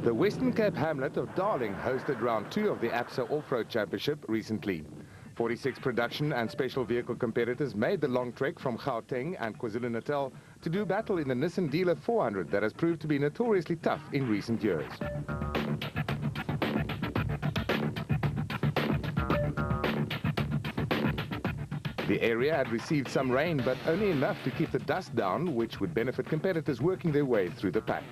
The Western Cape hamlet of Darling hosted round 2 of the ABSA Off-Road Championship recently. 46 production and special vehicle competitors made the long trek from Gauteng and KwaZulu-Natal to do battle in the Nissan Dealer 400 that has proved to be notoriously tough in recent years. The area had received some rain, but only enough to keep the dust down, which would benefit competitors working their way through the pack.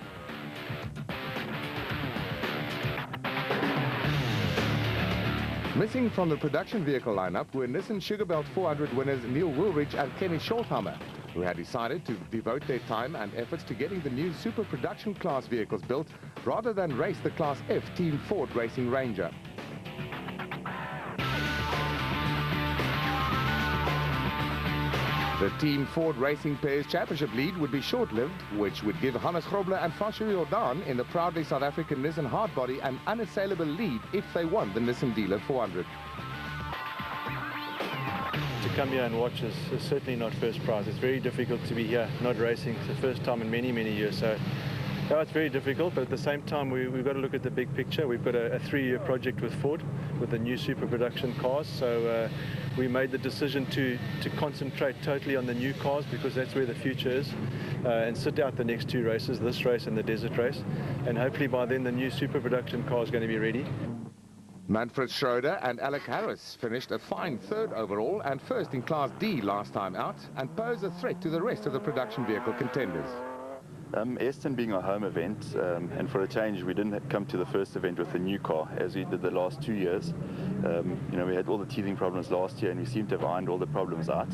Missing from the production vehicle lineup were Nissan Sugarbelt 400 winners Neil Woolridge and Kenny Schulthammer, who had decided to devote their time and efforts to getting the new super production class vehicles built rather than race the Class F Team Ford Racing Ranger. The Team Ford Racing Pairs Championship lead would be short-lived, which would give Hannes Grobler and Francois Jordan in the proudly South African Nissan hardbody an unassailable lead if they won the Nissan Dealer 400. To come here and watch is certainly not first prize. It's very difficult to be here, not racing. It's the first time in many, many years. So yeah, it's very difficult, but at the same time, we've got to look at the big picture. We've got a 3-year project with Ford, with the new super production cars. So we made the decision to concentrate totally on the new cars because that's where the future is, and sit out the next 2 races, this race and the desert race. And hopefully by then the new super production car is going to be ready. Manfred Schroeder and Alec Harris finished a fine 3rd overall and 1st in Class D last time out and pose a threat to the rest of the production vehicle contenders. Aston being our home event, and for a change we didn't come to the first event with a new car as we did the last 2 years. We had all the teething problems last year and we seemed to have ironed all the problems out.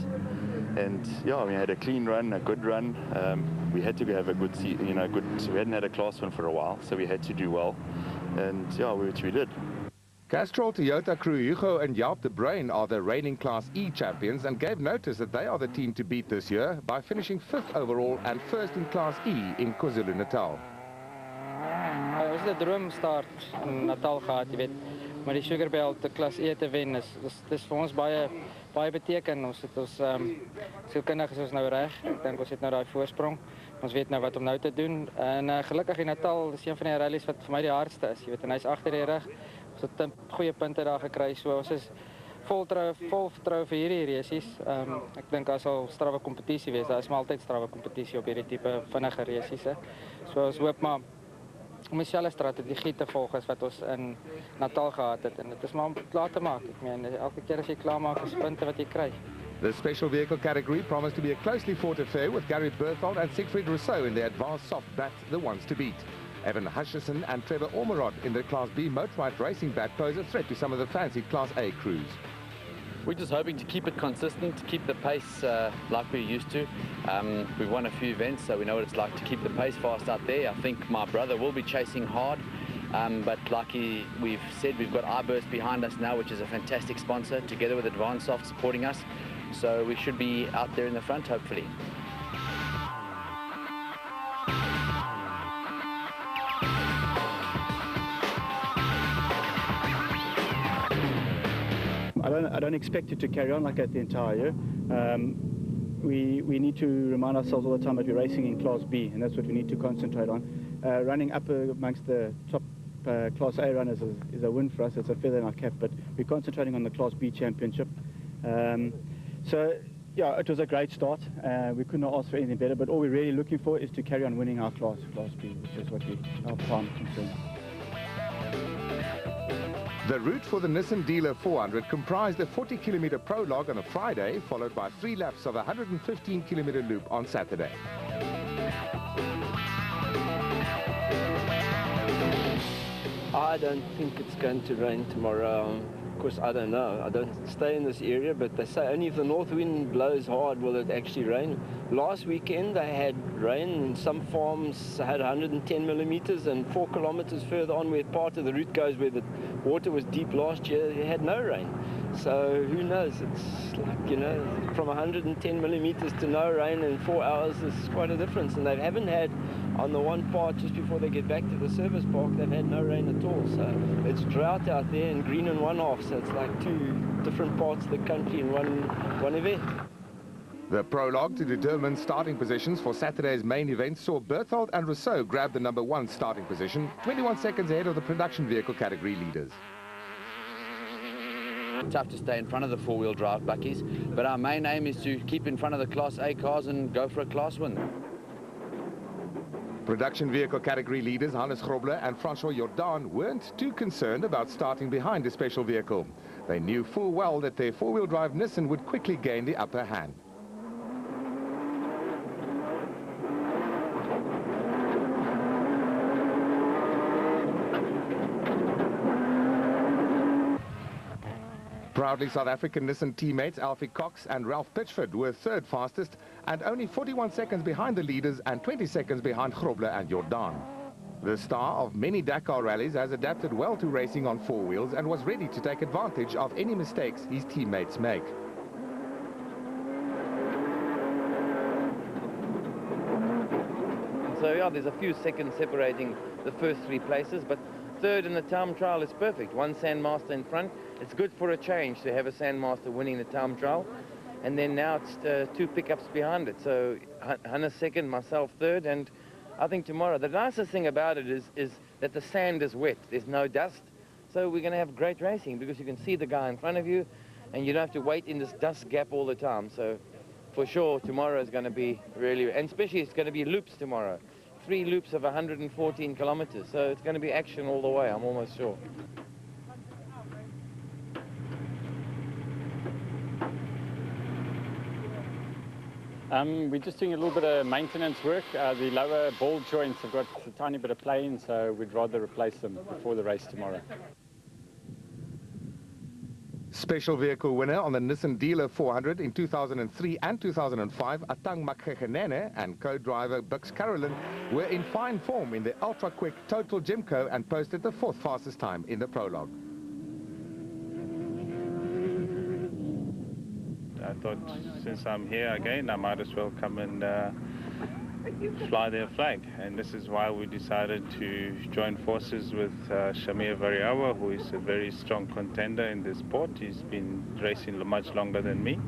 And yeah, we had a clean run, a good run. We had to have a good season, we hadn't had a Class 1 for a while, so we had to do well. And yeah, which we did. Castrol Toyota crew Hugo and Jaap de Bruin are the reigning Class E champions and gave notice that they are the team to beat this year by finishing 5th overall and 1st in Class E in KwaZulu-Natal. Ons het 'n droomstart in Natal gehad, jy weet, maar die Sugarbelt te Klas E te wen is vir ons baie beteken. Ons het ons sielkundig is ons nou reg. Ek dink ons het nou daai voorsprong. Ons weet nou wat om nou te doen en gelukkig in Natal is een van die rallies wat vir my die hardste is, jy weet, en hy's agter die rug. Ons het goeie punte daar gekry, so ons is vol vertroue vir hierdie resies. Ek dink daar sal strawwe kompetisie wees. Daar is maar altyd strawwe kompetisie op hierdie tipe vinnige resies. So ons hoop maar om dieselfde strategie te volg as wat ons in Natal gehad het. En dit is maar om klaar te maak. Ek meen, elke keer as jy klaar maak, is punte wat jy kry. The special vehicle category promised to be a closely fought affair with Gary Berthold and Siegfried Rousseau in the advanced soft bat, the ones to beat. Evan Hutchison and Trevor Ormerod in the Class B motorized racing bat pose a threat to some of the fancy Class A crews. We're just hoping to keep it consistent, to keep the pace like we're used to. We've won a few events, so we know what it's like to keep the pace fast out there. I think my brother will be chasing hard, but like we've said, we've got iBurst behind us now, which is a fantastic sponsor, together with Advanced Soft supporting us. So we should be out there in the front, hopefully. I don't expect it to carry on like that the entire year. We need to remind ourselves all the time that we're racing in Class B, and that's what we need to concentrate on. Running up amongst the top Class A runners is a win for us. It's a feather in our cap, but we're concentrating on the Class B championship. So yeah, it was a great start. We couldn't ask for anything better, but all we're really looking for is to carry on winning our Class B, which is what our prime concern. The route for the Nissan Dealer 400 comprised a 40-kilometer prologue on a Friday, followed by 3 laps of a 115-kilometer loop on Saturday. I don't think it's going to rain tomorrow. Of course, I don't know. I don't stay in this area, but they say only if the north wind blows hard will it actually rain. Last weekend they had rain, and some farms had 110 millimeters, and 4 kilometers further on where part of the route goes where the water was deep last year, they had no rain. So who knows? It's like, from 110 millimeters to no rain in 4 hours is quite a difference. And they haven't had, on the one part just before they get back to the service park, they've had no rain at all. So it's drought out there and green in one half. So it's like 2 different parts of the country in one event. The prologue to determine starting positions for Saturday's main event saw Berthold and Rousseau grab the #1 starting position, 21 seconds ahead of the production vehicle category leaders. Tough to stay in front of the four-wheel drive buckies, but our main aim is to keep in front of the Class A cars and go for a class win. Production vehicle category leaders Hannes Grobler and Francois Jordan weren't too concerned about starting behind the special vehicle. They knew full well that their four-wheel drive Nissan would quickly gain the upper hand. Proudly South African Nissan teammates Alfie Cox and Ralph Pitchford were third fastest and only 41 seconds behind the leaders and 20 seconds behind Grobler and Jordan. The star of many Dakar rallies has adapted well to racing on four wheels and was ready to take advantage of any mistakes his teammates make. So yeah, there's a few seconds separating the first three places, but third in the time trial is perfect. One Sandmaster in front. It's good for a change to have a Sandmaster winning the time trial. And then now it's two pickups behind it. So Hannes second, myself third. And I think tomorrow, the nicest thing about it is that the sand is wet. There's no dust. So we're going to have great racing because you can see the guy in front of you and you don't have to wait in this dust gap all the time. So for sure, tomorrow is going to be really, and especially it's going to be loops tomorrow. 3 loops of 114 kilometers. So it's going to be action all the way, I'm almost sure. We're just doing a little bit of maintenance work. The lower ball joints have got a tiny bit of play in, so we'd rather replace them before the race tomorrow. Special vehicle winner on the Nissan Dealer 400 in 2003 and 2005, Atang Makgegenene and co-driver Bux Carolyn were in fine form in the ultra-quick Total Gymco and posted the 4th fastest time in the prologue. I thought since I'm here again, I might as well come and fly their flag. And this is why we decided to join forces with Shamir Variawa, who is a very strong contender in this sport. He's been racing much longer than me.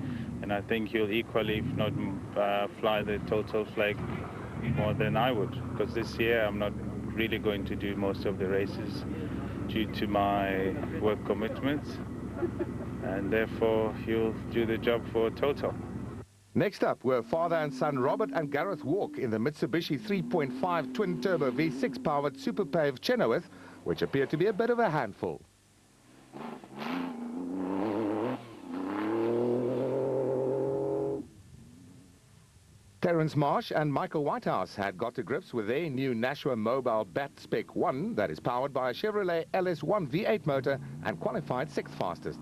And I think he'll equally, if not fly the total flag more than I would. Because this year I'm not really going to do most of the races due to my work commitments. And therefore he'll do the job for Total. Next up were father and son Robert and Gareth Walk in the Mitsubishi 3.5 twin-turbo V6-powered Super Pave Chenoweth, which appeared to be a bit of a handful. Terence Marsh and Michael Whitehouse had got to grips with their new Nashua Mobile Bat Spec 1 that is powered by a Chevrolet LS1 V8 motor and qualified 6th fastest.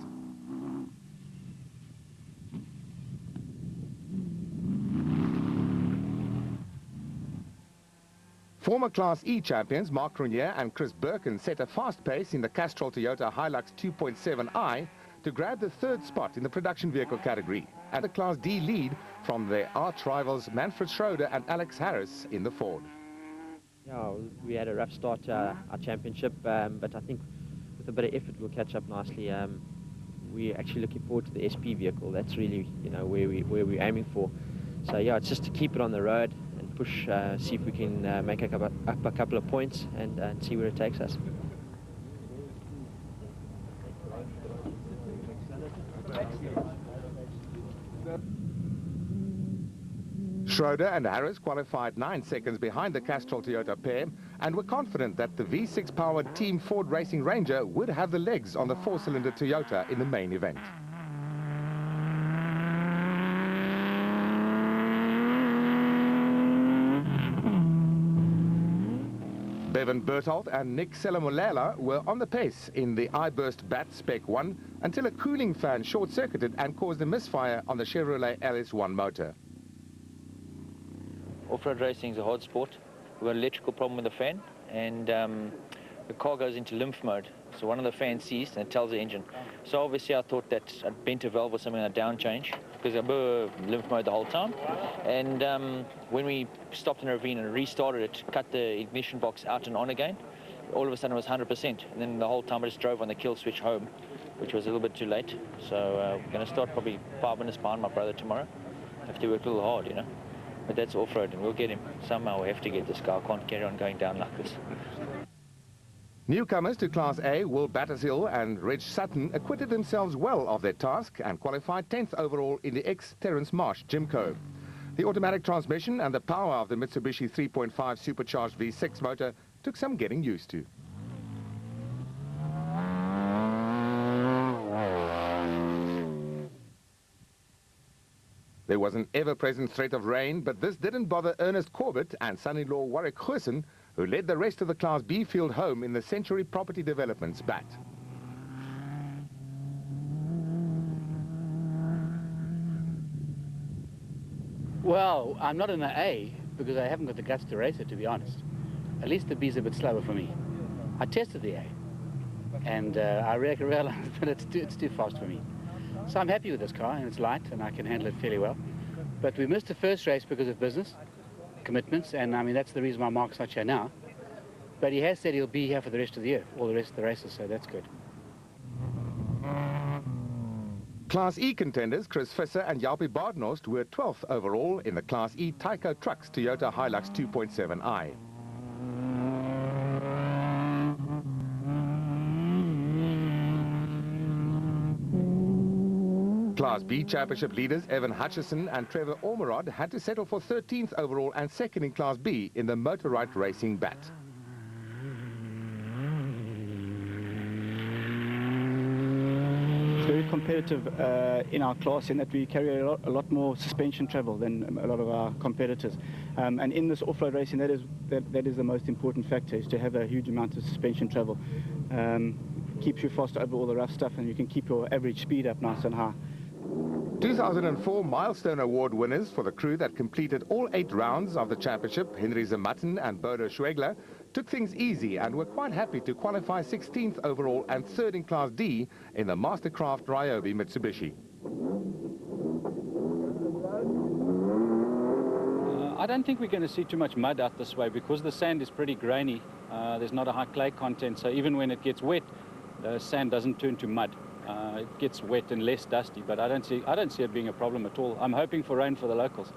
Former Class E champions Mark Cronje and Chris Birkin set a fast pace in the Castrol Toyota Hilux 2.7i to grab the 3rd spot in the production vehicle category, and the Class D lead from their arch rivals Manfred Schroeder and Alex Harris in the Ford. Yeah, we had a rough start to our championship, but I think with a bit of effort we'll catch up nicely. We're actually looking forward to the SP vehicle. That's really, where we're aiming for. So yeah, it's just to keep it on the road and push, see if we can make up a couple of points and see where it takes us. Schroeder and Harris qualified 9 seconds behind the Castrol Toyota pair and were confident that the V6-powered Team Ford Racing Ranger would have the legs on the 4-cylinder Toyota in the main event. Bevan Berthold and Nick Selamulela were on the pace in the iBurst Bat Spec 1 until a cooling fan short-circuited and caused a misfire on the Chevrolet LS1 motor. Off-road racing is a hard sport. We've got an electrical problem with the fan, and the car goes into lymph mode. So one of the fans seized and it tells the engine. So obviously I thought that I'd bent a valve or something on a down change, because I was lymph mode the whole time. And when we stopped in a ravine and restarted it, cut the ignition box out and on again, all of a sudden it was 100%. And then the whole time I just drove on the kill switch home, which was a little bit too late. So we're going to start probably 5 minutes behind my brother tomorrow. have to work a little hard, you know. But that's off-road, and we'll get him. Somehow we have to get this guy. I can't carry on going down like this. Newcomers to Class A, Will Battershill and Reg Sutton, acquitted themselves well of their task and qualified 10th overall in the ex-Terence Marsh Gymco. The automatic transmission and the power of the Mitsubishi 3.5 supercharged V6 motor took some getting used to. There was an ever-present threat of rain, but this didn't bother Ernest Corbett and son-in-law Warwick Goosen, who led the rest of the Class B field home in the Century Property Development's bat. Well, I'm not in the A because I haven't got the guts to race it, to be honest. At least the B's a bit slower for me. I tested the A, and I realized that it's too fast for me. So I'm happy with this car, and it's light, and I can handle it fairly well. But we missed the first race because of business commitments, and I mean, that's the reason why Mark's not here now. But he has said he'll be here for the rest of the year, all the rest of the races, so that's good. Class E contenders Chris Visser and Jalpi Badenhorst were 12th overall in the Class E Tyco Trucks Toyota Hilux 2.7i. Class B Championship leaders Evan Hutchison and Trevor Ormerod had to settle for 13th overall and second in Class B in the Motorite Racing bat. It's very competitive in our class in that we carry a lot more suspension travel than a lot of our competitors. And in this off-road racing, that is the most important factor, is to have a huge amount of suspension travel. Keeps you fast over all the rough stuff, and you can keep your average speed up nice and high. 2004 Milestone Award winners for the crew that completed all 8 rounds of the championship, Henry Zematten and Bodo Schwegler, took things easy and were quite happy to qualify 16th overall and 3rd in Class D in the Mastercraft Ryobi Mitsubishi. I don't think we're going to see too much mud out this way because the sand is pretty grainy. There's not a high clay content, so even when it gets wet, the sand doesn't turn to mud. It gets wet and less dusty, but I don't see it being a problem at all. I'm hoping for rain for the locals.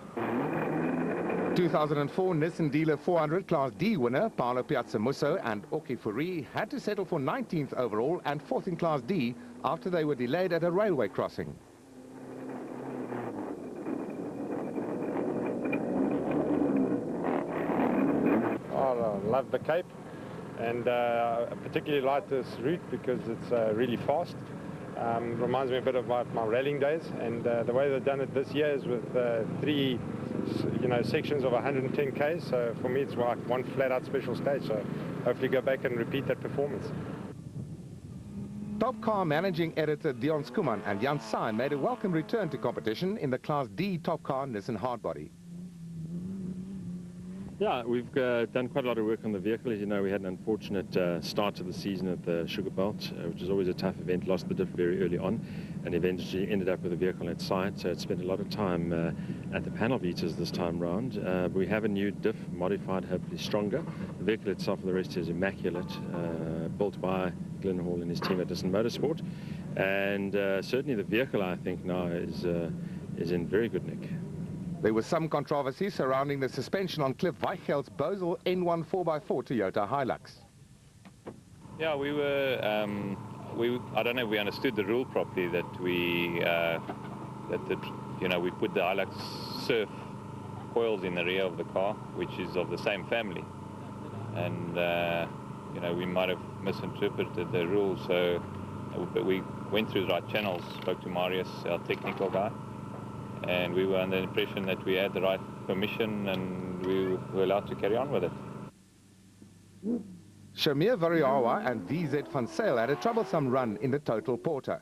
2004 Nissan Dealer 400 Class D winner Paolo Piazzamusso and Oki Furi had to settle for 19th overall and 4th in Class D after they were delayed at a railway crossing. Oh, I love the Cape, and I particularly like this route because it's really fast. Reminds me a bit of my rallying days, and the way they've done it this year is with 3 sections of 110 k's. So for me, it's like one flat-out special stage. So hopefully go back and repeat that performance. Top Car managing editor Dion Skuman and Jan Sain made a welcome return to competition in the Class D Top Car Nissan Hardbody. Yeah, we've done quite a lot of work on the vehicle. As you know, we had an unfortunate start to the season at the Sugar Belt, which is always a tough event. Lost the diff very early on and eventually ended up with a vehicle at site. So it spent a lot of time at the panel beaters this time round. We have a new diff, modified, hopefully stronger. The vehicle itself, for the rest, is immaculate, built by Glenn Hall and his team at Nissan Motorsport. And certainly the vehicle, I think, now is in very good nick. There was some controversy surrounding the suspension on Cliff Weicheld's Bosel N1 4x4 Toyota Hilux. Yeah, we were, I don't know if we understood the rule properly that we put the Hilux Surf coils in the rear of the car, which is of the same family. And, we might have misinterpreted the rules, but we went through the right channels, spoke to Marius, our technical guy, and we were under the impression that we had the right permission and we were allowed to carry on with it. Shamir Variawa and VZ Van Sale had a troublesome run in the Total Porter.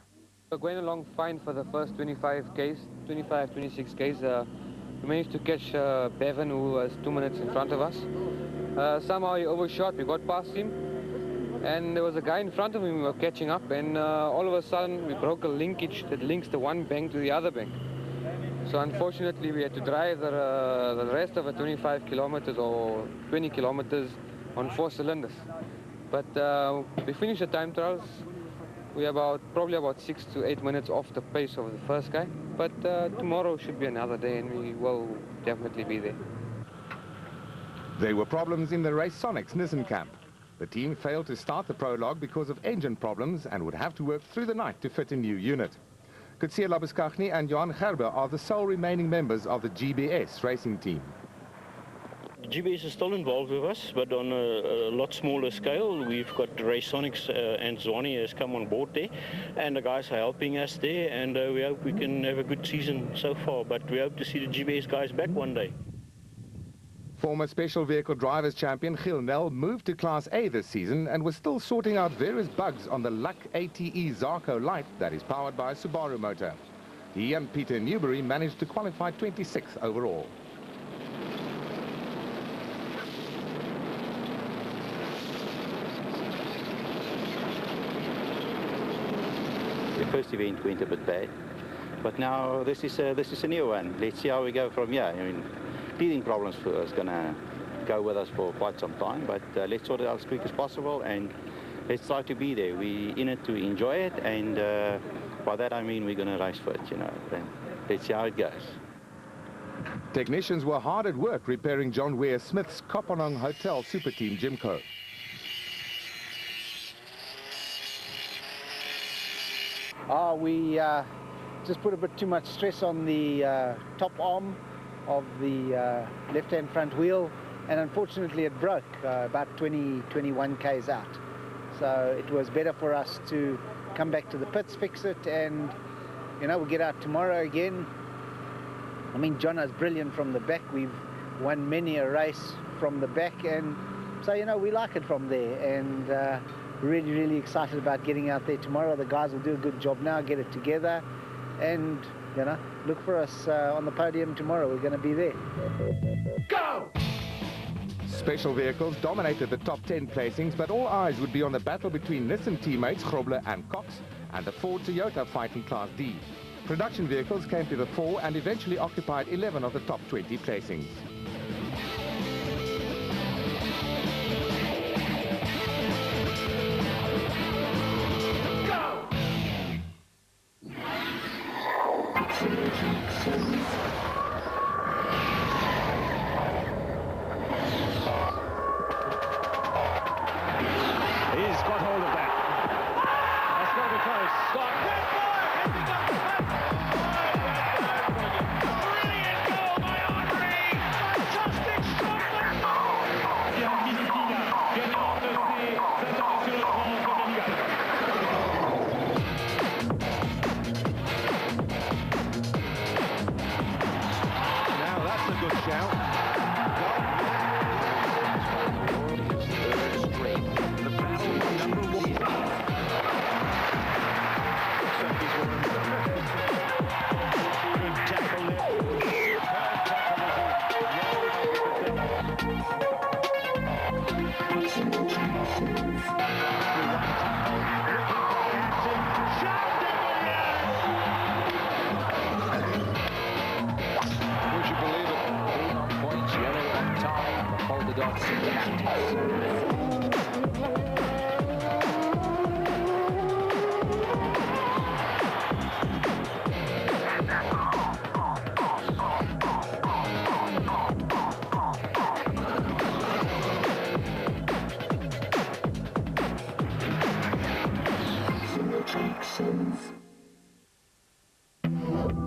We're going along fine for the first 26 Ks. We managed to catch Bevan, who was 2 minutes in front of us. Somehow he overshot, we got past him, and there was a guy in front of him we were catching up, and all of a sudden we broke a linkage that links the one bank to the other bank. So unfortunately we had to drive the rest of the 25 kilometers or 20 kilometers on 4 cylinders. But we finished the time trials. We are probably about 6 to 8 minutes off the pace of the first guy. but tomorrow should be another day and we will definitely be there. There were problems in the Race Sonics Nissan camp. The team failed to start the prologue because of engine problems and would have to work through the night to fit a new unit. Kutsia Labuskachny and Johan Gerber are the sole remaining members of the GBS racing team. GBS is still involved with us, but on a lot smaller scale. We've got Race Sonics and Zwani has come on board there, and the guys are helping us there, and we hope we can have a good season so far, but we hope to see the GBS guys back one day. Former Special Vehicle Drivers Champion Gil Nel moved to Class A this season and was still sorting out various bugs on the Luck ATE Zarco light that is powered by a Subaru motor. He and Peter Newbury managed to qualify 26th overall. The first event went a bit bad, but now this is a new one. Let's see how we go from here. I mean, teething problems is going to go with us for quite some time, but let's sort it out as quick as possible and let's try to be there. We're in it to enjoy it, and by that I mean we're going to race for it, you know, and let's see how it goes. Technicians were hard at work repairing John Weir Smith's Kopanong Hotel Super Team Jimco. We just put a bit too much stress on the top arm of the left-hand front wheel, and unfortunately it broke about 21 k's out. So it was better for us to come back to the pits, fix it, and you know, we'll get out tomorrow again. I mean, Jono's brilliant from the back. We've won many a race from the back, and so you know, we like it from there, and really excited about getting out there tomorrow. The guys will do a good job now, get it together, and you know, look for us on the podium tomorrow. We're going to be there. Go! Special vehicles dominated the top 10 placings, but all eyes would be on the battle between Nissan teammates Grobler and Cox and the Ford Toyota fight in Class D. Production vehicles came to the fore and eventually occupied 11 of the top 20 placings. He's got hold of that. That's got to be close. Brilliant goal by Henry. Fantastic shot. Now that's a good shout.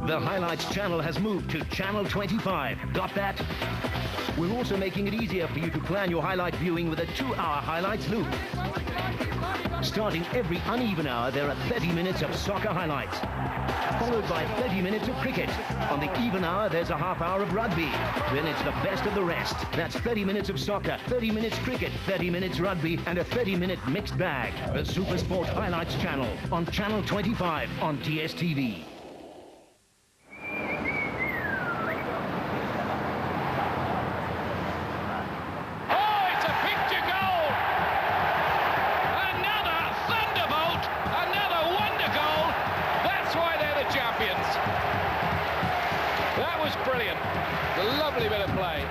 The Highlights channel has moved to Channel 25. Got that? We're also making it easier for you to plan your highlight viewing with a 2-hour highlights loop. Starting every uneven hour, there are 30 minutes of soccer highlights, followed by 30 minutes of cricket. On the even hour, there's a half hour of rugby. Then it's the best of the rest. That's 30 minutes of soccer, 30 minutes cricket, 30 minutes rugby, and a 30-minute mixed bag. The SuperSport Highlights channel on Channel 25 on DSTV. Brilliant. A lovely bit of play.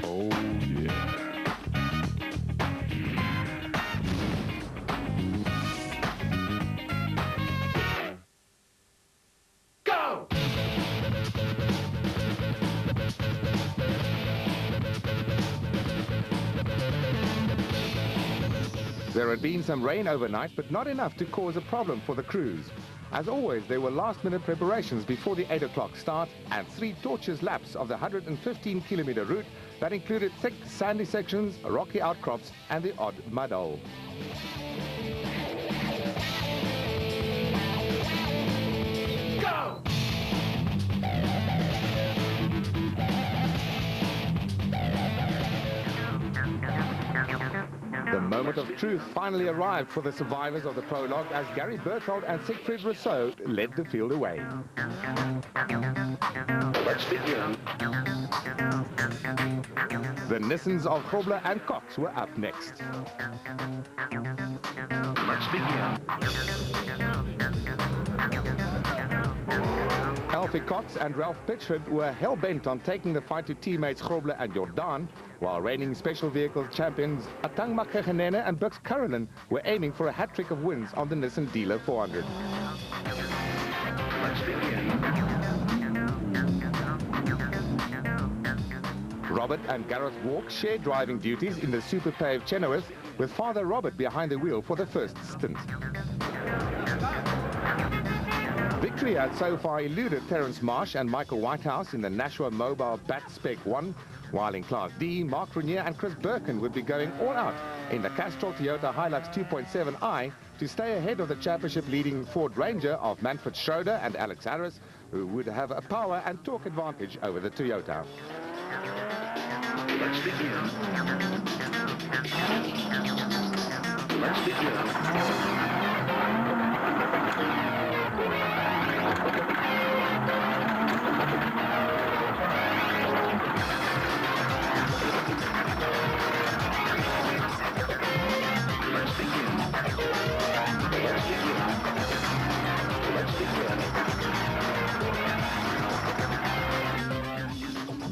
Oh, yeah. There had been some rain overnight, but not enough to cause a problem for the crews. As always, there were last-minute preparations before the 8 o'clock start and 3 torturous laps of the 115-kilometer route that included thick, sandy sections, rocky outcrops, and the odd mud hole. Go! The moment of truth finally arrived for the survivors of the prologue as Gary Berthold and Siegfried Rousseau led the field away. Let's begin. The Nissans of Grobler and Cox were up next. Let's begin. Alfie Cox and Ralph Pitchford were hell-bent on taking the fight to teammates Grobler and Jordan, while reigning special vehicles champions Atang Makagenene and Bux Carolan were aiming for a hat-trick of wins on the Nissan Dealer 400. Let's begin. Robert and Gareth Walk shared driving duties in the super paved Chenoweth, with Father Robert behind the wheel for the first stint. Victory had so far eluded Terence Marsh and Michael Whitehouse in the Nashua Mobile Bat Spec 1, while in Class D, Mark Renier and Chris Birkin would be going all out in the Castrol Toyota Hilux 2.7i to stay ahead of the championship-leading Ford Ranger of Manfred Schroeder and Alex Harris, who would have a power and torque advantage over the Toyota. Let's begin. Let's begin.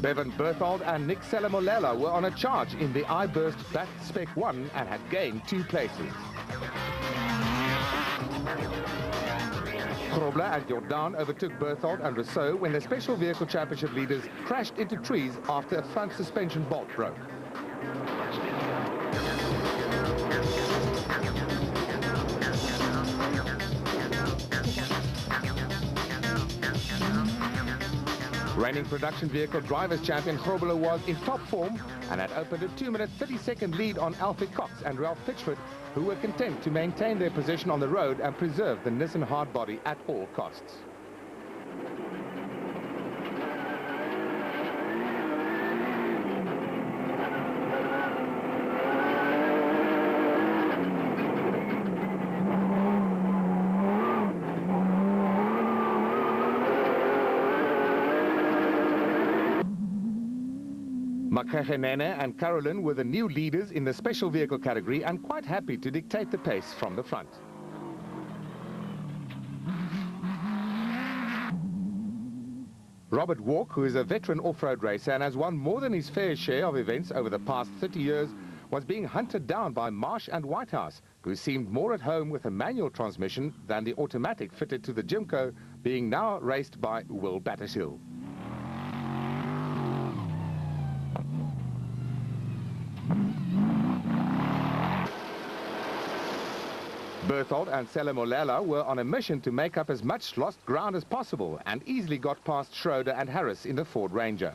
Bevan Berthold and Nick Selamolela were on a charge in the iBurst Bat Spec 1 and had gained 2 places. Grobler and Jordan overtook Berthold and Rousseau when the Special Vehicle Championship leaders crashed into trees after a front suspension bolt broke. Reigning production vehicle drivers champion Grobler was in top form and had opened a 2-minute 30-second lead on Alfie Cox and Ralph Pitchford, who were content to maintain their position on the road and preserve the Nissan hardbody at all costs. Makagenene and Carolan were the new leaders in the special vehicle category and quite happy to dictate the pace from the front. Robert Walk, who is a veteran off-road racer and has won more than his fair share of events over the past 30 years, was being hunted down by Marsh and Whitehouse, who seemed more at home with a manual transmission than the automatic fitted to the Jimco, being now raced by Will Battershill. Berthold and Selamolela were on a mission to make up as much lost ground as possible and easily got past Schroeder and Harris in the Ford Ranger.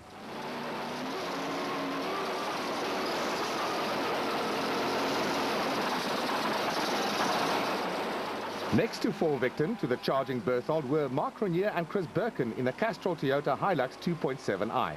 Next to fall victim to the charging Berthold were Mark Renier and Chris Birkin in the Castrol Toyota Hilux 2.7i.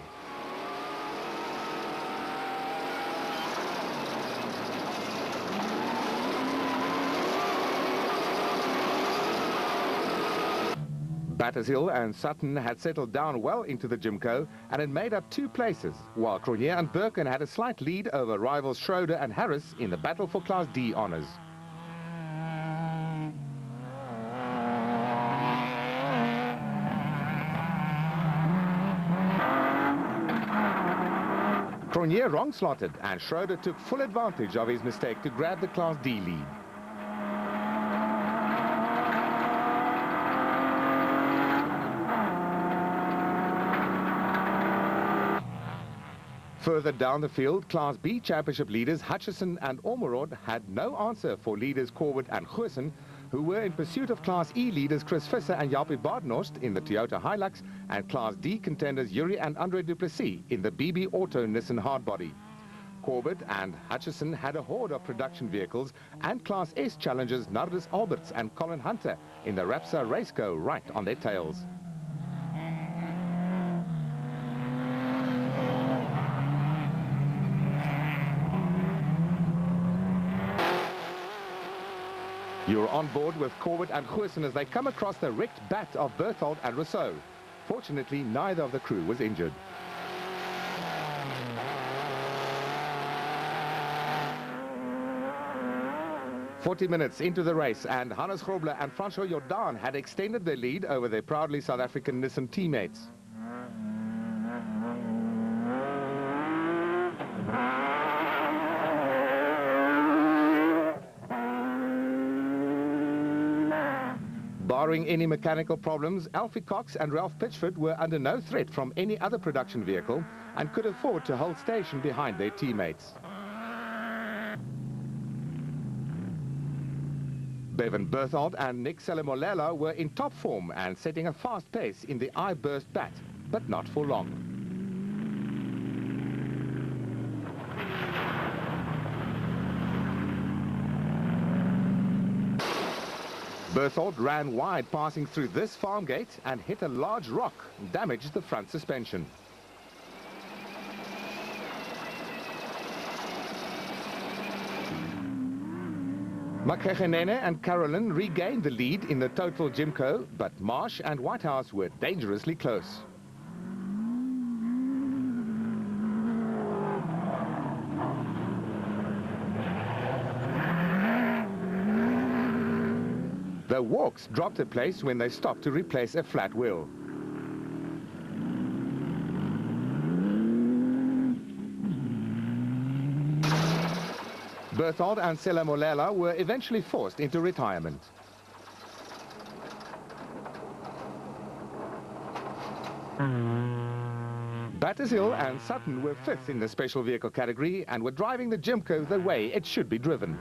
Battershill and Sutton had settled down well into the Jimco and had made up 2 places, while Cronier and Birkin had a slight lead over rivals Schroeder and Harris in the battle for Class D honours. Cronier wrong-slotted and Schroeder took full advantage of his mistake to grab the Class D lead. Further down the field, Class B Championship leaders Hutchison and Ormerod had no answer for leaders Corbett and Goosen, who were in pursuit of Class E leaders Chris Visser and Japie Badenhorst in the Toyota Hilux, and Class D contenders Yuri and Andre Duplessis in the BB Auto Nissan Hardbody. Corbett and Hutchison had a horde of production vehicles and Class S challengers Nardus Alberts and Colin Hunter in the Rapsa Raceco right on their tails. You're on board with Corbett and Goosen as they come across the wrecked bat of Berthold and Rousseau. Fortunately, neither of the crew was injured. "40 minutes into the race, and Hannes Grobler and Francois Jordan had extended their lead over their proudly South African Nissan teammates. Barring any mechanical problems, Alfie Cox and Ralph Pitchford were under no threat from any other production vehicle and could afford to hold station behind their teammates. Bevan Berthold and Nick Selemolela were in top form and setting a fast pace in the I-Burst bat, but not for long. Berthold ran wide passing through this farm gate and hit a large rock, damaged the front suspension. Makhegenene and Carolyn regained the lead in the total Jimco, but Marsh and Whitehouse were dangerously close. The Walks dropped a place when they stopped to replace a flat wheel. Berthold and Selemolela were eventually forced into retirement. Battershill and Sutton were fifth in the special vehicle category and were driving the Jimco the way it should be driven.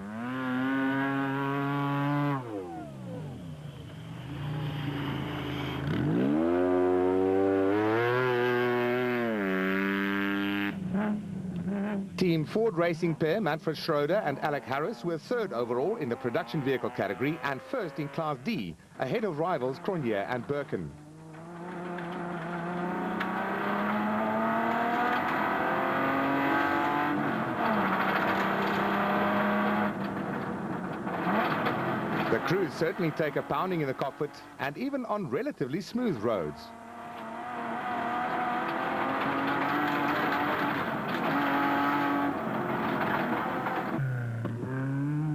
Team Ford Racing pair Manfred Schroeder and Alec Harris were third overall in the production vehicle category and first in Class D, ahead of rivals Cronje and Birkin. The crews certainly take a pounding in the cockpit and even on relatively smooth roads.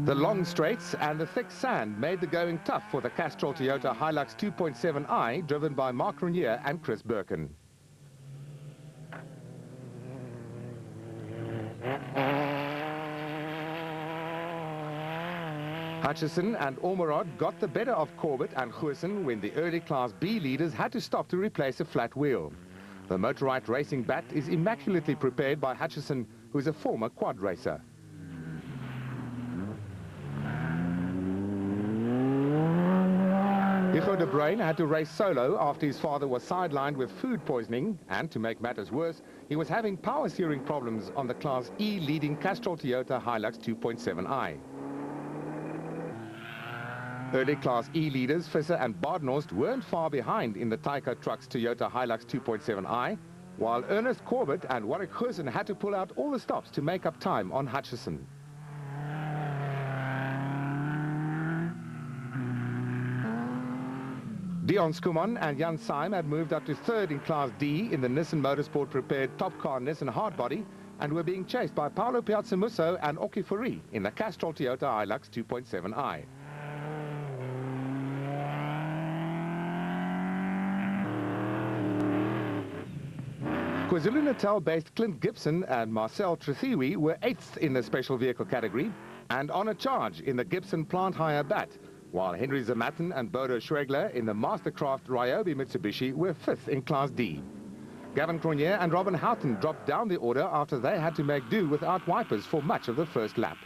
The long straights and the thick sand made the going tough for the Castrol Toyota Hilux 2.7i, driven by Mark Renier and Chris Birkin. Hutchison and Ormerod got the better of Corbett and Goosen when the early Class B leaders had to stop to replace a flat wheel. The Motorite Racing bat is immaculately prepared by Hutchison, who is a former quad racer. Hugo de Bruyn had to race solo after his father was sidelined with food poisoning, and to make matters worse, he was having power steering problems on the Class E leading Castrol Toyota Hilux 2.7i. Early Class E leaders Visser and Badenhorst weren't far behind in the Tyco Trucks Toyota Hilux 2.7i, while Ernest Corbett and Warwick Goosen had to pull out all the stops to make up time on Hutchison. Dion Skuman and Jan Syme had moved up to third in Class D in the Nissan Motorsport prepared top car Nissan Hardbody and were being chased by Paolo Piazzamusso and Oki Fourie in the Castrol Toyota Hilux 2.7i. KwaZulu-Natal-based Clint Gibson and Marcel Trethiwi were 8th in the special vehicle category and on a charge in the Gibson plant hire bat, while Henry Zamatin and Bodo Schwegler in the Mastercraft Ryobi Mitsubishi were 5th in Class D. Gavin Cronje and Robin Houghton dropped down the order after they had to make do without wipers for much of the first lap.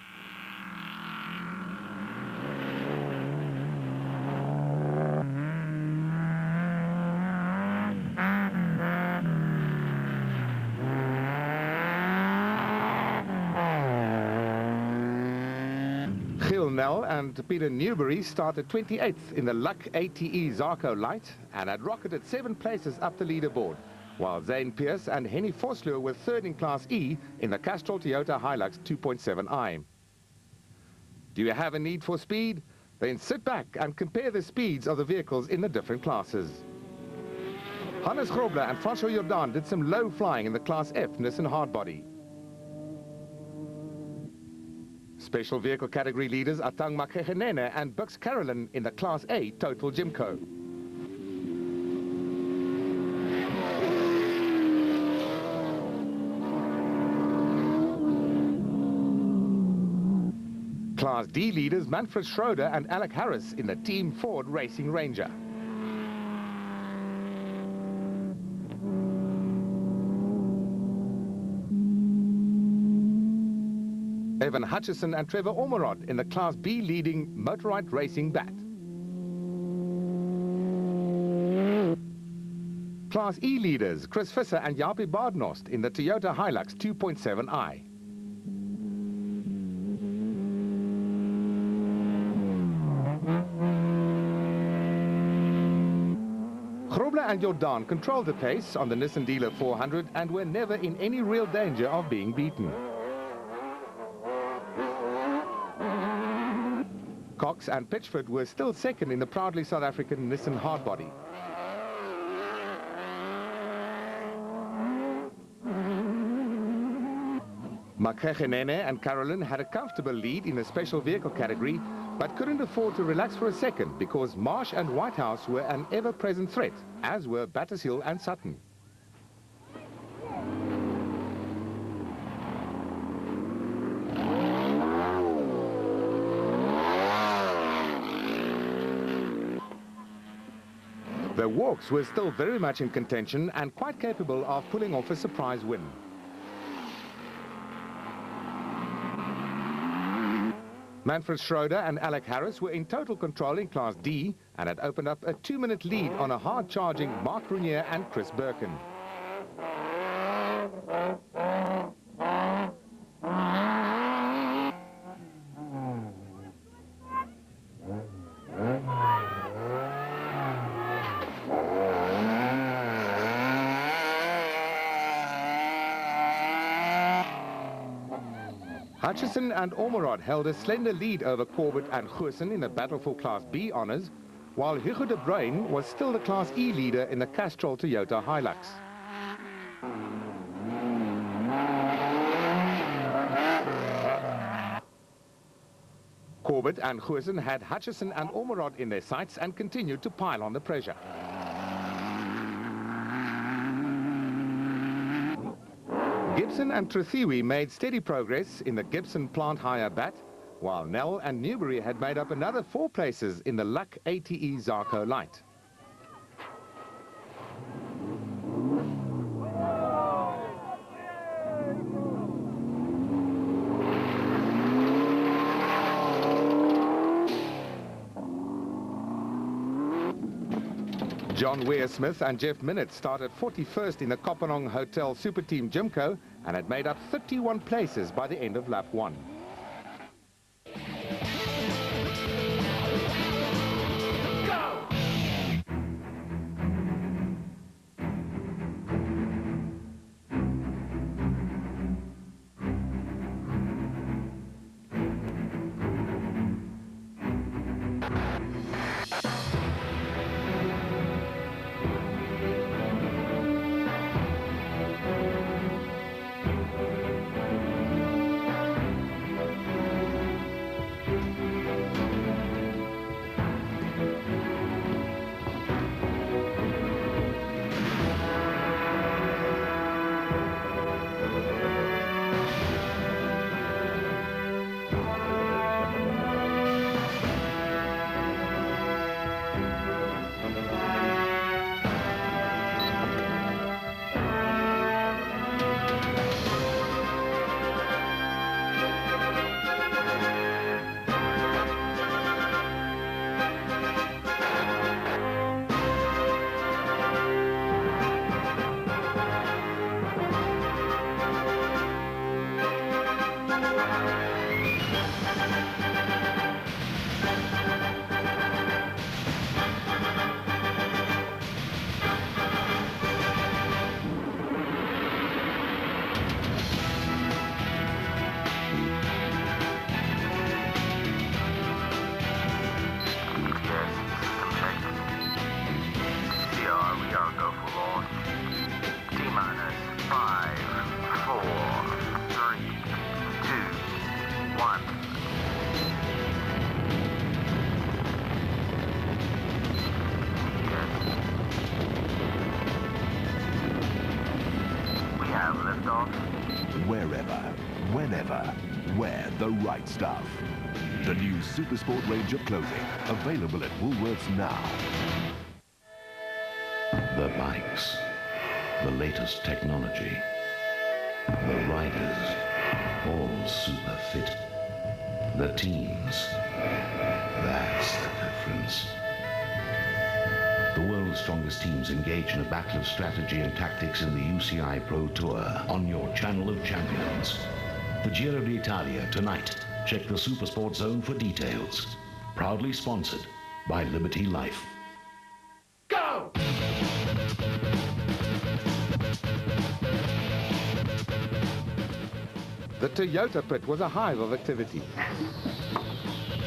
Nell and Peter Newbury started 28th in the Luck ATE Zarco Light and had rocketed 7 places up the leaderboard, while Zane Pierce and Henny Vosloo were third in Class E in the Castrol Toyota Hilux 2.7i. Do you have a need for speed? Then sit back and compare the speeds of the vehicles in the different classes. Hannes Grobler and Francois Jordan did some low flying in the Class F Nissan Hardbody. Special vehicle category leaders are Tang Makhegenene and Bux Carolyn in the Class A Total Gymco. Class D leaders Manfred Schroeder and Alec Harris in the Team Ford Racing Ranger. Evan Hutchison and Trevor Ormerod in the Class B leading Motorite Racing Bat. Class E leaders Chris Visser and Jaapie Baardnost in the Toyota Hilux 2.7i. Grobler and Jordan controlled the pace on the Nissan Dealer 400 and were never in any real danger of being beaten. Cox and Pitchford were still second in the proudly South African Nissan Hardbody. Makhegenene and Carolyn had a comfortable lead in the special vehicle category, but couldn't afford to relax for a second because Marsh and Whitehouse were an ever-present threat, as were Battershill and Sutton. The Walks were still very much in contention and quite capable of pulling off a surprise win. Manfred Schroeder and Alec Harris were in total control in Class D and had opened up a 2-minute lead on a hard-charging Mark Runier and Chris Birkin. Hutchison and Ormerod held a slender lead over Corbett and Goosen in the battle for Class B honours, while Hugo de Bruyn was still the Class E leader in the Castrol Toyota Hilux. Corbett and Goosen had Hutchison and Ormerod in their sights and continued to pile on the pressure. Gibson and Trethiwi made steady progress in the Gibson plant hire bat, while Nell and Newbury had made up another 4 places in the Luck ATE Zarco Light. John Ware-Smith and Jeff Minnett started 41st in the Kopanong Hotel Super Team Gymco and had made up 31 places by the end of lap 1. Wherever, whenever, wear the right stuff. The new Supersport range of clothing, available at Woolworths now. The bikes, the latest technology, the riders, all super fit. The teams, that's the difference. The world's strongest teams engage in a battle of strategy and tactics in the UCI Pro Tour on your channel of champions. The Giro d'Italia tonight. Check the Supersport Zone for details. Proudly sponsored by Liberty Life. Go! The Toyota pit was a hive of activity.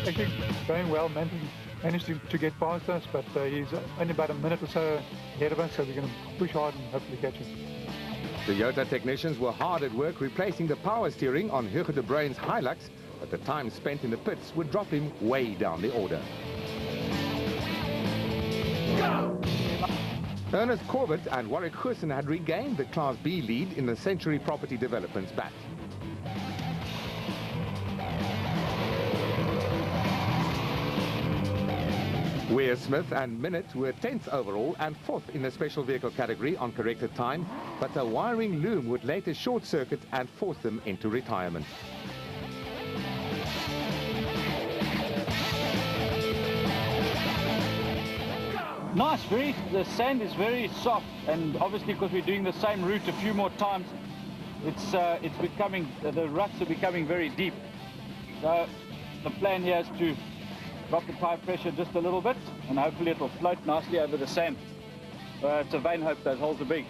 Actually going well, managed to get past us, but he's only about a minute or so ahead of us, so we're going to push hard and hopefully catch him. Toyota technicians were hard at work replacing the power steering on Hugo de Bruyn's Hilux, but the time spent in the pits would drop him way down the order. Go! Ernest Corbett and Warwick Goosen had regained the Class B lead in the Century Property Development's batch. Weir Smith and Minute were 10th overall and 4th in the special vehicle category on corrected time, but a wiring loom would later short-circuit and force them into retirement. Nice, the sand is very soft, and obviously because we're doing the same route a few more times, it's becoming, the ruts are becoming very deep. So the plan here is to drop the tire pressure just a little bit, and hopefully it will float nicely over the sand. It's a vain hope those holes are big.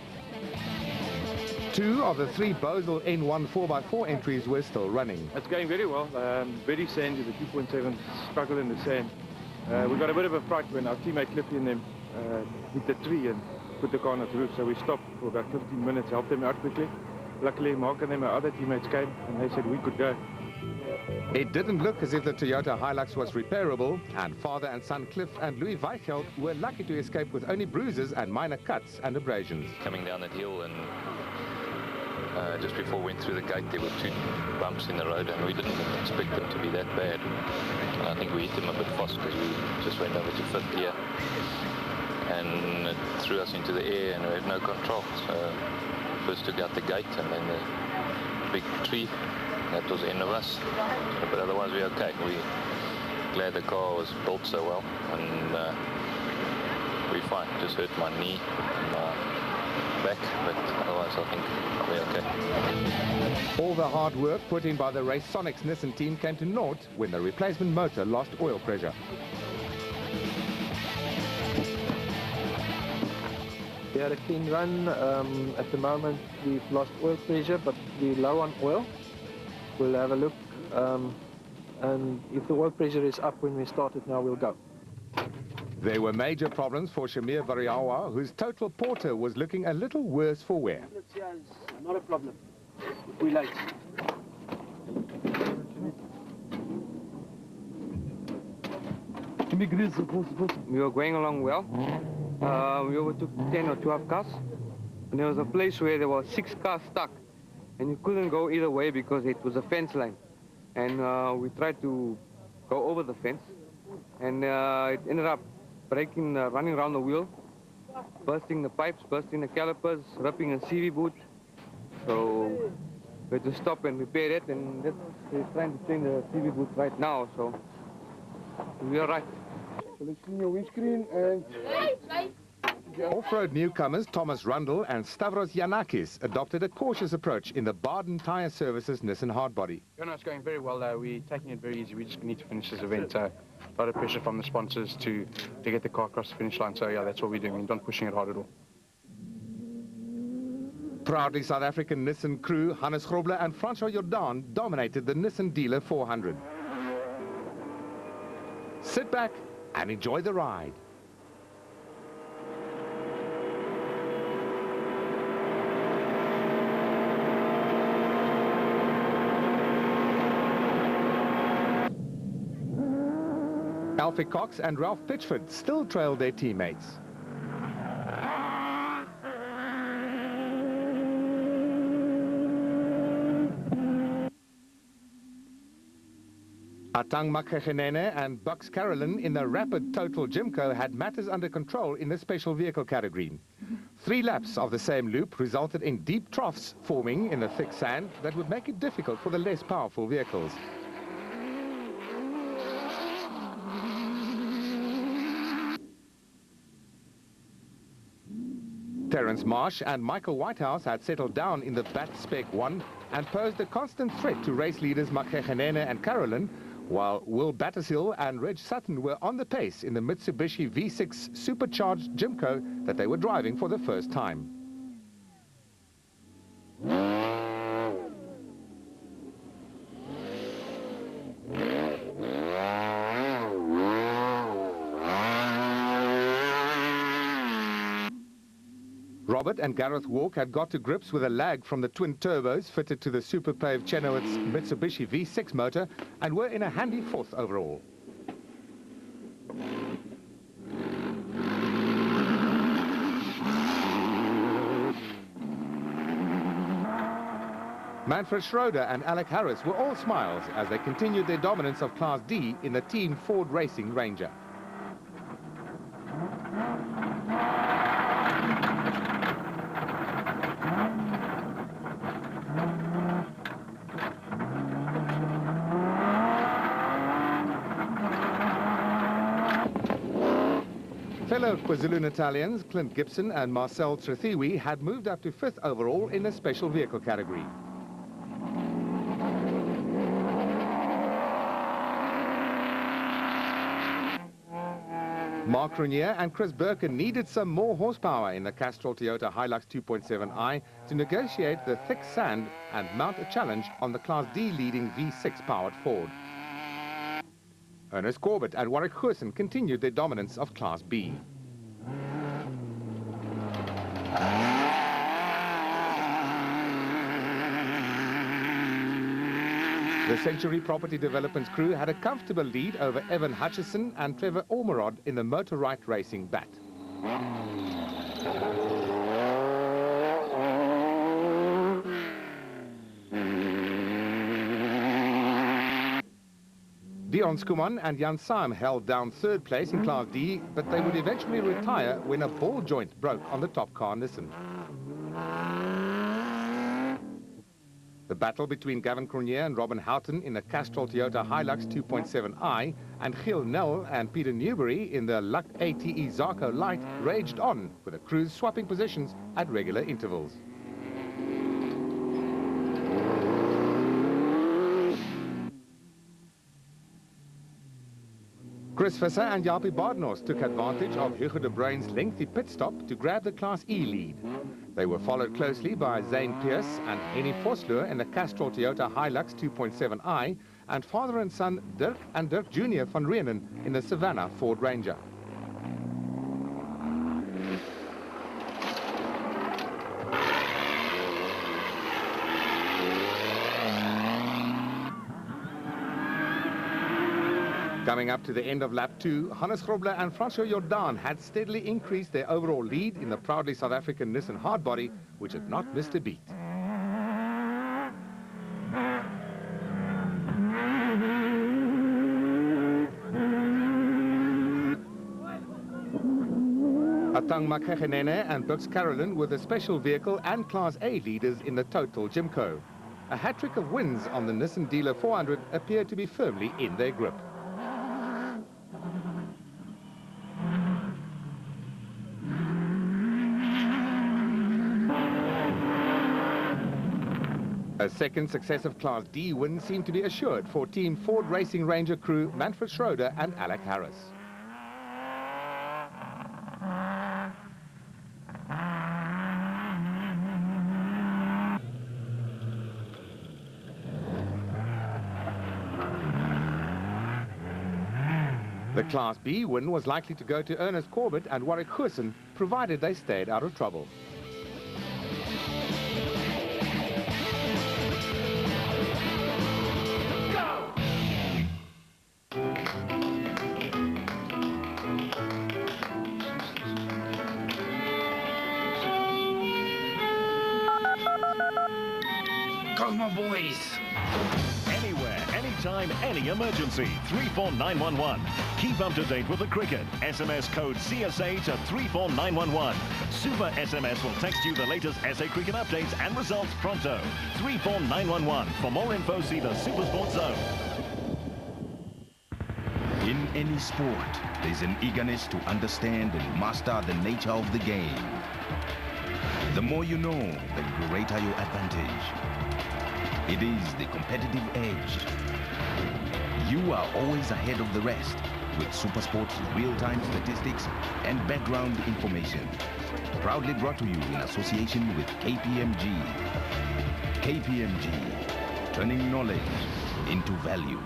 2 of the 3 Bosel N1 4x4 entries were still running. It's going very well, very sandy, the 2.7 struggle in the sand. We got a bit of a fright when our teammate Cliffy and them hit the tree and put the car on its roof, so we stopped for about 15 minutes, helped them out quickly. Luckily, Mark and them, our other teammates came, and they said we could go. It didn't look as if the Toyota Hilux was repairable, and father and son Cliff and Louis Weichelt were lucky to escape with only bruises and minor cuts and abrasions. Coming down that hill, and just before we went through the gate, there were 2 bumps in the road, and we didn't expect them to be that bad. And I think we hit them a bit fast because we just went over to 5th gear, and it threw us into the air, and we had no control. So first took out the gate, and then the big tree. That was the end of us, but otherwise we're okay. We're glad the car was built so well, and we're fine. Just hurt my knee and my back, but otherwise I think we're okay. All the hard work put in by the Race Sonics Nissan team came to naught when the replacement motor lost oil pressure. We had a clean run. At the moment we've lost oil pressure, but we're low on oil. We'll have a look, and if the oil pressure is up when we started now, we'll go. There were major problems for Shamir Variawa, whose total porter was looking a little worse for wear. Not a problem. We're late. We were going along well. We overtook 10 or 12 cars, and there was a place where there were 6 cars stuck. And you couldn't go either way because it was a fence line. And we tried to go over the fence. And it ended up breaking, running around the wheel, bursting the pipes, bursting the calipers, ripping a CV boot. So we had to stop and repair it. And we're trying to change the CV boot right now. So we are right. So let's clean your windscreen and Off-road newcomers Thomas Rundle and Stavros Yanakis adopted a cautious approach in the Baden Tyre Services Nissan Hardbody. Yeah, no, it's going very well. We're taking it very easy. We just need to finish this event. A lot of pressure from the sponsors to get the car across the finish line. So yeah, that's what we're doing. We're not pushing it hard at all. Proudly South African Nissan crew Hannes Grobler and François Jordan dominated the Nissan Dealer 400. Sit back and enjoy the ride. Alfie Cox and Ralph Pitchford still trailed their teammates. Atang Makhegenene and Bucks Carolyn in the Rapid Total Jimco had matters under control in the special vehicle category. 3 laps of the same loop resulted in deep troughs forming in the thick sand that would make it difficult for the less powerful vehicles. Terence Marsh and Michael Whitehouse had settled down in the Bat Spec 1 and posed a constant threat to race leaders Makhegenene and Carolyn, while Will Battershill and Reg Sutton were on the pace in the Mitsubishi V6 supercharged Jimco that they were driving for the first time. Robert and Gareth Walk had got to grips with a lag from the twin turbos fitted to the Super Pave Chenoweth's Mitsubishi V6 motor and were in a handy 4th overall. Manfred Schroeder and Alec Harris were all smiles as they continued their dominance of Class D in the Team Ford Racing Ranger. Fellow KwaZulu-Natalians Clint Gibson and Marcel Trethiwi had moved up to 5th overall in the special vehicle category. Mark Renier and Chris Birkin needed some more horsepower in the Castrol Toyota Hilux 2.7i to negotiate the thick sand and mount a challenge on the Class D leading V6 powered Ford. Ernest Corbett and Warwick Goosen continued their dominance of Class B. The Century Property Developments crew had a comfortable lead over Evan Hutchison and Trevor Ormerod in the Motor Right Racing Bat. Dion Skuman and Jan Saim held down 3rd place in Class D, but they would eventually retire when a ball joint broke on the top car Nissan. The battle between Gavin Cornier and Robin Houghton in the Castrol Toyota Hilux 2.7i and Giel Nel and Peter Newbury in the Luck ATE Zarco Light raged on, with the crews swapping positions at regular intervals. Chris Visser and Jaapie Badenhorst took advantage of Hugo de Bruyn's lengthy pit stop to grab the Class E lead. They were followed closely by Zane Pierce and Henny Vosloo in the Castrol Toyota Hilux 2.7i and father and son Dirk and Dirk Jr. van Reenen in the Savannah Ford Ranger. Coming up to the end of lap 2, Hannes Grobler and François Jordan had steadily increased their overall lead in the proudly South African Nissan Hardbody, which had not missed a beat. Atang Makhegenene and Bucks Carolyn were the special vehicle and Class A leaders in the total Jimco. A hat-trick of wins on the Nissan Dealer 400 appeared to be firmly in their grip. second successive Class D win seemed to be assured for Team Ford Racing Ranger crew Manfred Schroeder and Alec Harris. The Class B win was likely to go to Ernest Corbett and Warwick Goosen, provided they stayed out of trouble. Go, my boys! Anywhere, anytime, any emergency. 34911. Keep up to date with the cricket. SMS code CSA to 34911. Super SMS will text you the latest SA cricket updates and results pronto. 34911. For more info, see the Supersport Zone. In any sport, there's an eagerness to understand and master the nature of the game. The more you know, the greater your advantage. It is the competitive edge. You are always ahead of the rest with Supersport's real-time statistics and background information. Proudly brought to you in association with KPMG. KPMG, turning knowledge into value.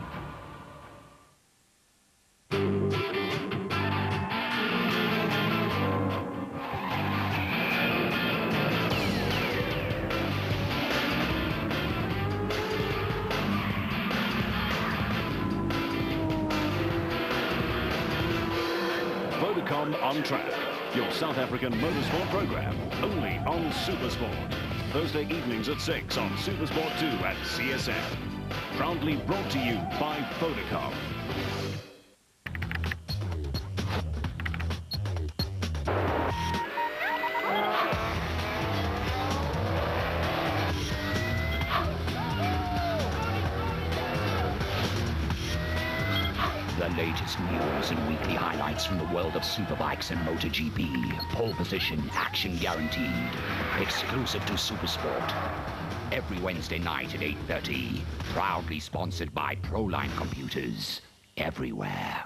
On Track, your South African motorsport program, only on Supersport. Thursday evenings at 6 on Supersport 2 at CSF. Proudly brought to you by Vodacom. The latest news and weekly highlights from the world of superbikes and MotoGP. Pole position, action guaranteed. Exclusive to Supersport. Every Wednesday night at 8:30. Proudly sponsored by Proline Computers. Everywhere.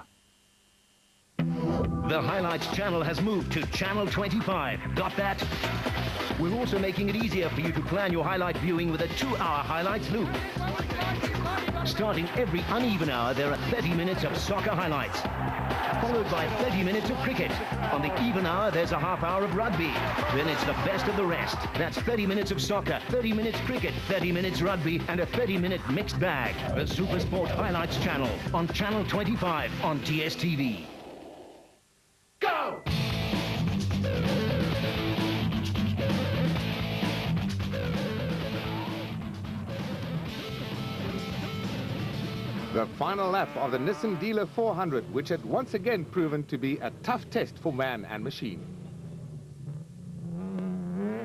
The Highlights channel has moved to Channel 25. Got that? We're also making it easier for you to plan your highlight viewing with a 2-hour highlights loop. Starting every uneven hour, there are 30 minutes of soccer highlights, followed by 30 minutes of cricket. On the even hour, there's a half hour of rugby. Then it's the best of the rest. That's 30 minutes of soccer, 30 minutes cricket, 30 minutes rugby, and a 30-minute mixed bag. The Supersport Highlights channel on Channel 25 on DSTV. Go! The final lap of the Nissan Dealer 400, which had once again proven to be a tough test for man and machine.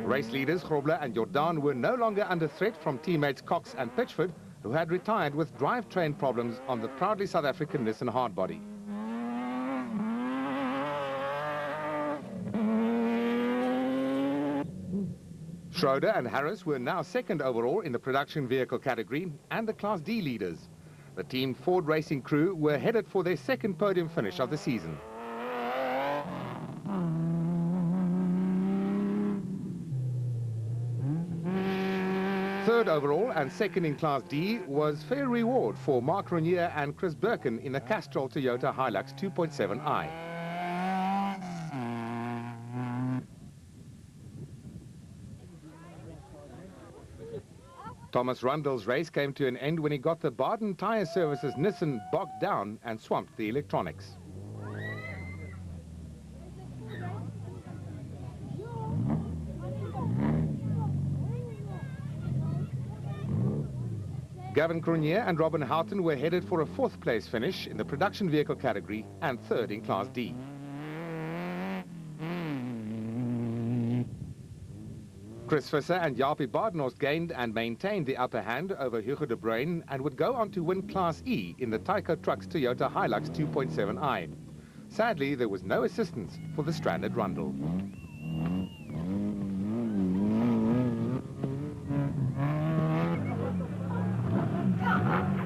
Race leaders Grobler and Jordan were no longer under threat from teammates Cox and Pitchford, who had retired with drivetrain problems on the proudly South African Nissan hardbody. Schroeder and Harris were now second overall in the production vehicle category and the Class D leaders. The Team Ford Racing crew were headed for their second podium finish of the season. Third overall and second in Class D was fair reward for Mark Renier and Chris Birkin in the Castrol Toyota Hilux 2.7i. Thomas Rundle's race came to an end when he got the Barton Tyre Services Nissan bogged down and swamped the electronics. Gavin Cronier and Robin Houghton were headed for a fourth place finish in the production vehicle category and third in Class D. Chris Visser and Jaapie Badenhorst gained and maintained the upper hand over Hugo de Bruyn and would go on to win Class E in the Tyco Trucks Toyota Hilux 2.7i. Sadly, there was no assistance for the stranded Rundle.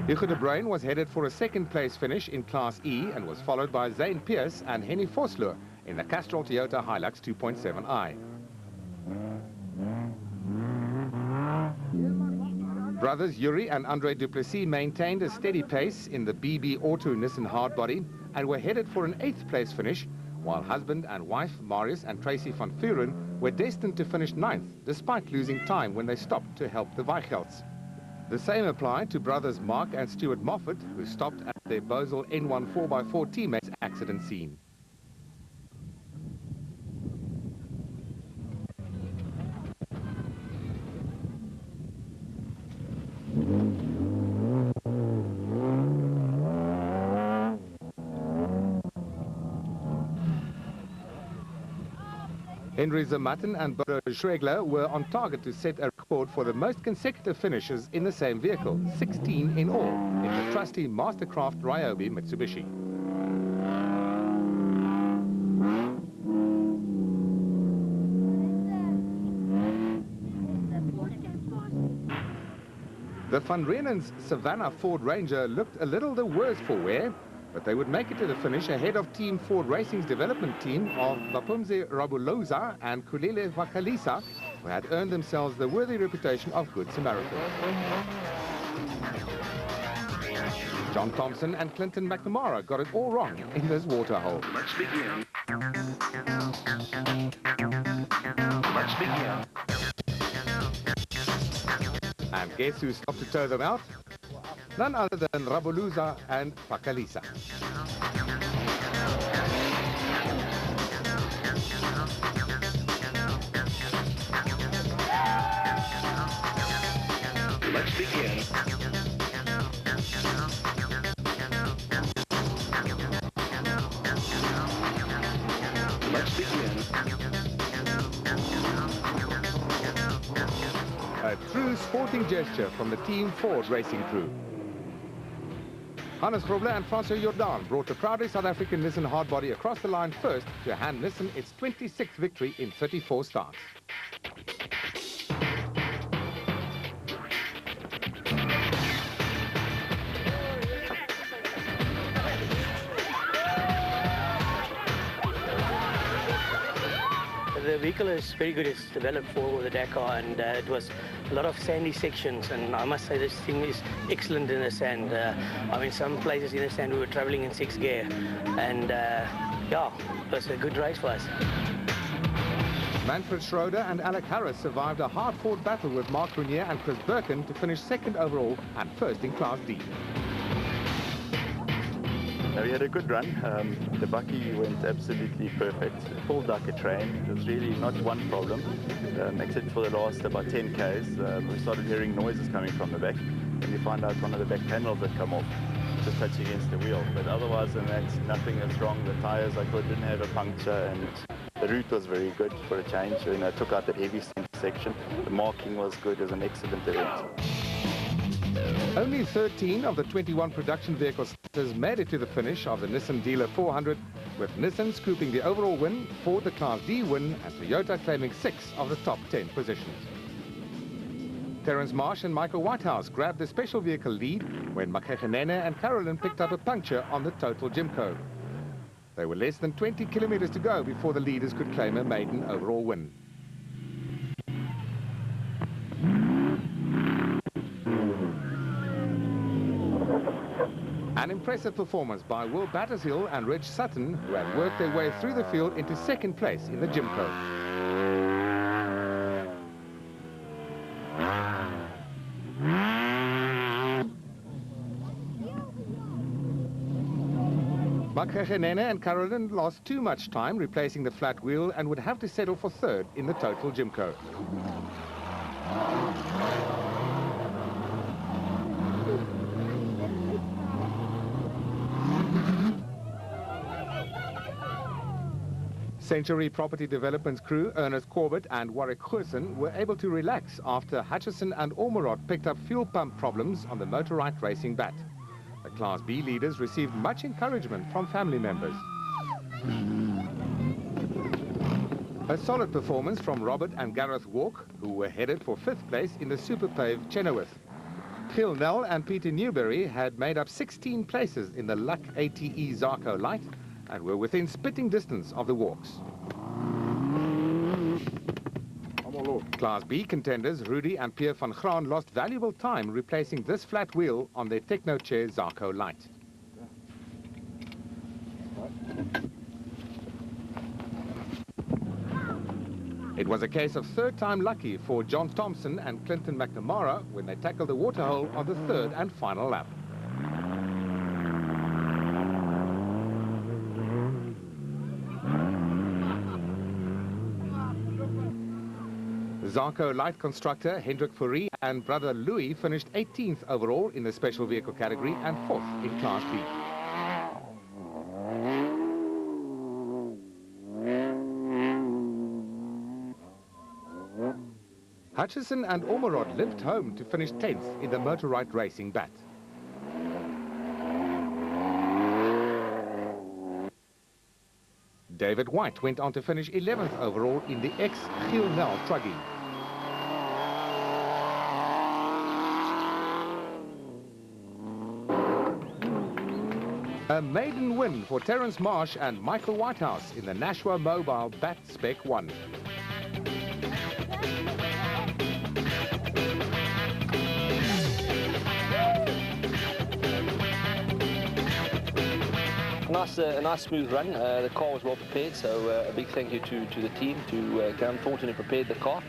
Hugo de Bruin was headed for a second-place finish in Class E and was followed by Zane Pierce and Henny Vosloo in the Castrol Toyota Hilux 2.7i. Brothers Yuri and Andre Duplessis maintained a steady pace in the BB Auto Nissan hardbody and were headed for an 8th-place finish, while husband and wife Marius and Tracy van Vuren were destined to finish 9th, despite losing time when they stopped to help the Weichels. The same applied to brothers Mark and Stuart Moffat, who stopped at their Bosel N1 4x4 teammates' accident scene. Henry Zermatten and Bodo Schregler were on target to set a record for the most consecutive finishes in the same vehicle, 16 in all, in the trusty Mastercraft Ryobi Mitsubishi. The Van Reenen's Savannah Ford Ranger looked a little the worse for wear, but they would make it to the finish ahead of Team Ford Racing's development team of Bapumze Rabuloza and Kulele Vakalisa, who had earned themselves the worthy reputation of Good Samaritans. John Thompson and Clinton McNamara got it all wrong in this waterhole. Let's begin. Let's begin. And guess who stopped to tow them out? None other than Rabuluza and Vakalisa. Let's begin. Let's begin. A true sporting gesture from the Team Ford racing crew. Hannes Grobler and Francois Jordan brought the proudly South African Nissan hardbody across the line first to hand Nissan its 26th victory in 34 starts. The vehicle is very good. It's developed for the Dakar, and it was a lot of sandy sections, and I must say this thing is excellent in the sand. I mean, some places in the sand we were traveling in 6th gear, and yeah, it was a good race for us. Manfred Schroeder and Alec Harris survived a hard-fought battle with Mark Grenier and Chris Birkin to finish 2nd overall and 1st in Class D. We had a good run. The bucky went absolutely perfect. Full Dakar train. There was really not one problem, except for the last about 10 Ks. We started hearing noises coming from the back, and we found out one of the back panels had come off, just touching against the wheel. But otherwise than that, nothing is wrong. The tires, I thought, didn't have a puncture, and the route was very good for a change. You know, I took out that heavy section. The marking was good. It was an excellent event. Only 13 of the 21 production vehicle starters made it to the finish of the Nissan Dealer 400, with Nissan scooping the overall win, Ford the Class D win, and Toyota claiming 6 of the top 10 positions. Terence Marsh and Michael Whitehouse grabbed the special vehicle lead when Makhegenene and Carolyn picked up a puncture on the total Jimco. They were less than 20 kilometers to go before the leaders could claim a maiden overall win. An impressive performance by Will Battershill and Reg Sutton, who had worked their way through the field into 2nd place in the Jimco. Makhegenene and Carolyn lost too much time replacing the flat wheel and would have to settle for 3rd in the total Jimco. Century Property Development's crew, Ernest Corbett and Warwick Goosen, were able to relax after Hutchison and Ormerod picked up fuel pump problems on the Motorite Racing Bat. The Class B leaders received much encouragement from family members. A solid performance from Robert and Gareth Walk, who were headed for 5th place in the Super Pave Chenoweth. Giel Nel and Peter Newberry had made up 16 places in the Luck ATE Zarco Light and were within spitting distance of the walks. Class B contenders Rudy and Pierre van Graan lost valuable time replacing this flat wheel on their Technochair Zarco Light. It was a case of third time lucky for John Thompson and Clinton McNamara when they tackled the waterhole on the third and final lap. Zarco Light constructor Hendrik Fourie and brother Louis finished 18th overall in the special vehicle category and 4th in Class B. Hutchison and Ormerod limped home to finish 10th in the Motorride Racing bat. David White went on to finish 11th overall in the ex-Giel Nel Truggy. A maiden win for Terence Marsh and Michael Whitehouse in the Nashua Mobile Bat Spec 1. A nice smooth run. The car was well prepared, so a big thank you to the team, to Graham Thornton who prepared the car.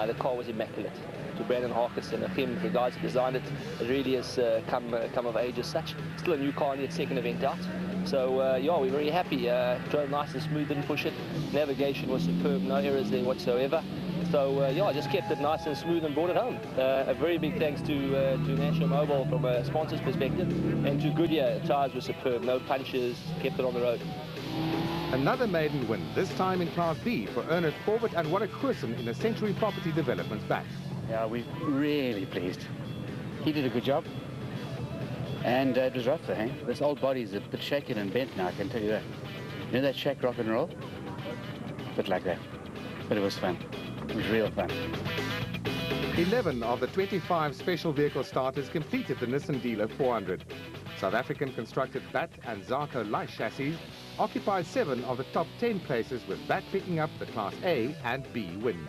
The car was immaculate. To Brandon Harkis and him, the guys who designed it, it really has come of age as such. Still a new car in its second event out. So yeah, we're very happy. Drove nice and smooth, didn't push it. Navigation was superb, no errors there whatsoever. So yeah, I just kept it nice and smooth and brought it home. A very big thanks to Nashua Mobile from a sponsor's perspective, and to Goodyear. Tyres were superb, no punches, kept it on the road. Another maiden win, this time in Class B for Ernest Corbett and Warwick Goosen in the Century Property Development's bat. Yeah, we're really pleased. He did a good job. And it was rough, eh? This old body's a bit shaken and bent now, I can tell you that. You know that shack rock and roll? A bit like that. But it was fun. It was real fun. 11 of the 25 special vehicle starters completed the Nissan Dealer 400. South African constructed BAT and Zarco Light chassis occupied 7 of the top 10 places, with BAT picking up the Class A and B wins.